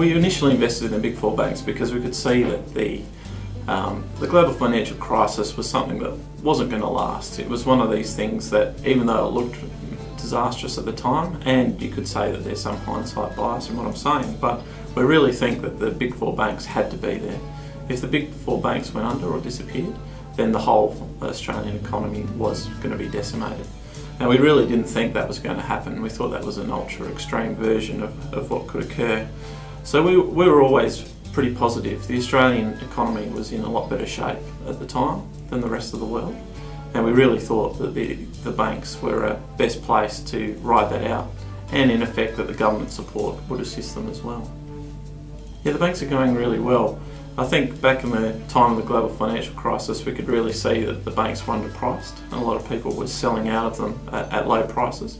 We initially invested in the big four banks because we could see that the global financial crisis was something that wasn't going to last. It was one of these things that, even though it looked disastrous at the time, and you could say that there's some hindsight bias in what I'm saying, but we really think that the big four banks had to be there. If the big four banks went under or disappeared, then the whole Australian economy was going to be decimated. And we really didn't think that was going to happen. We thought that was an ultra extreme version of what could occur. So we were always pretty positive. The Australian economy was in a lot better shape at the time than the rest of the world. And we really thought that the banks were best placed to ride that out, and in effect that the government support would assist them as well. Yeah, the banks are going really well. I think back in the time of the global financial crisis, we could really see that the banks were underpriced, and a lot of people were selling out of them at low prices.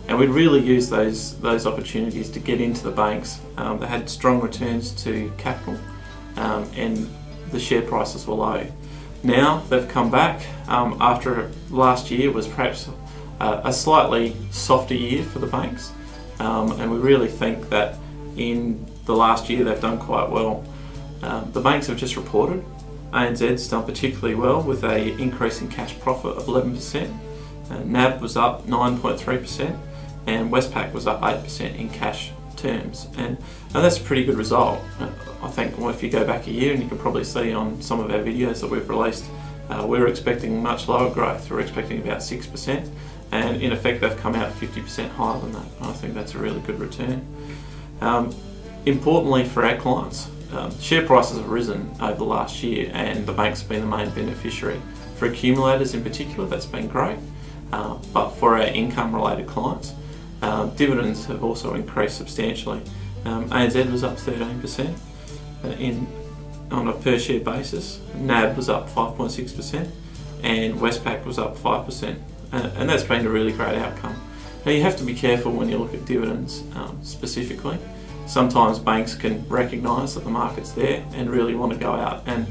And we'd really use those opportunities to get into the banks that had strong returns to capital, and the share prices were low. Now they've come back after last year was perhaps a slightly softer year for the banks, and we really think that in the last year they've done quite well. The banks have just reported. ANZ's done particularly well with an increase in cash profit of 11%. NAB was up 9.3%, and Westpac was up 8% in cash terms, and that's a pretty good result. I think if you go back a year, and you can probably see on some of our videos that we've released, we were expecting much lower growth. We were expecting about 6%, and in effect they've come out 50% higher than that. I think that's a really good return. Importantly for our clients, share prices have risen over the last year, and the banks have been the main beneficiary. For accumulators in particular, that's been great, but for our income related clients, dividends have also increased substantially. ANZ was up 13% on a per share basis, NAB was up 5.6%, and Westpac was up 5%, and that's been a really great outcome. Now you have to be careful when you look at dividends specifically. Sometimes banks can recognise that the market's there and really want to go out and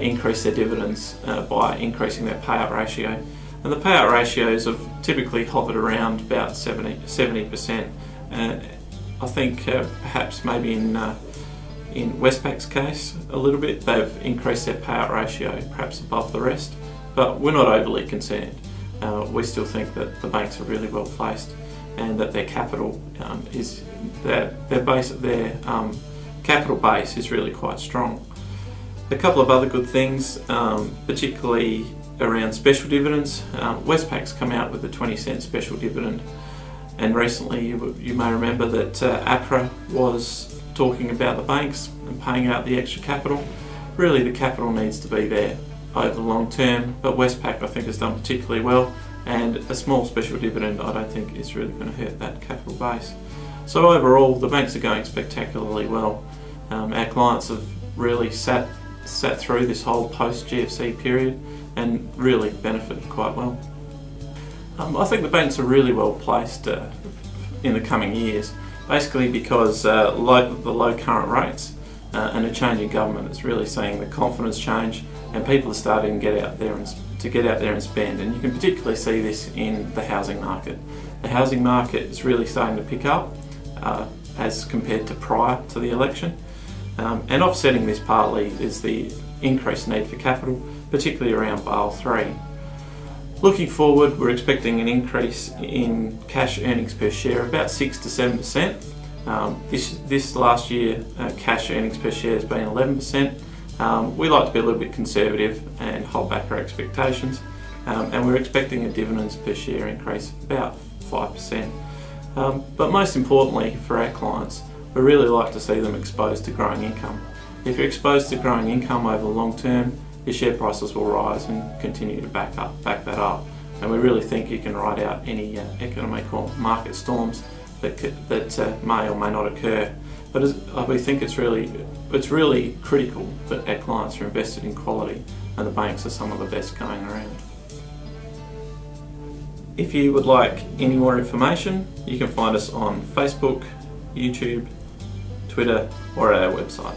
increase their dividends by increasing their payout ratio. And the payout ratios have typically hovered around about 70%. I think perhaps maybe in Westpac's case a little bit, they've increased their payout ratio perhaps above the rest, but we're not overly concerned. We still think that the banks are really well placed, and that their capital their capital base is really quite strong. A couple of other good things, particularly around special dividends. Westpac's come out with a 20-cent special dividend, and recently you may remember that APRA was talking about the banks and paying out the extra capital. Really the capital needs to be there over the long term, but Westpac I think has done particularly well, and a small special dividend I don't think is really going to hurt that capital base. So overall the banks are going spectacularly well. Our clients have really sat through this whole post-GFC period and really benefited quite well. I think the banks are really well placed in the coming years, basically because the low current rates and a change in government is really seeing the confidence change, and people are starting to get out there and spend. And you can particularly see this in the housing market. The housing market is really starting to pick up as compared to prior to the election, and offsetting this partly is the increased need for capital, particularly around Basel III. Looking forward, we're expecting an increase in cash earnings per share of about 6 to 7%. This last year, cash earnings per share has been 11%. We like to be a little bit conservative and hold back our expectations, and we're expecting a dividends per share increase of about 5%. But most importantly for our clients, we really like to see them exposed to growing income. If you're exposed to growing income over the long term, your share prices will rise and continue to back that up. And we really think you can ride out any economic or market storms that may or may not occur. But we think it's really critical that our clients are invested in quality, and the banks are some of the best going around. If you would like any more information, you can find us on Facebook, YouTube, Twitter, or at our website.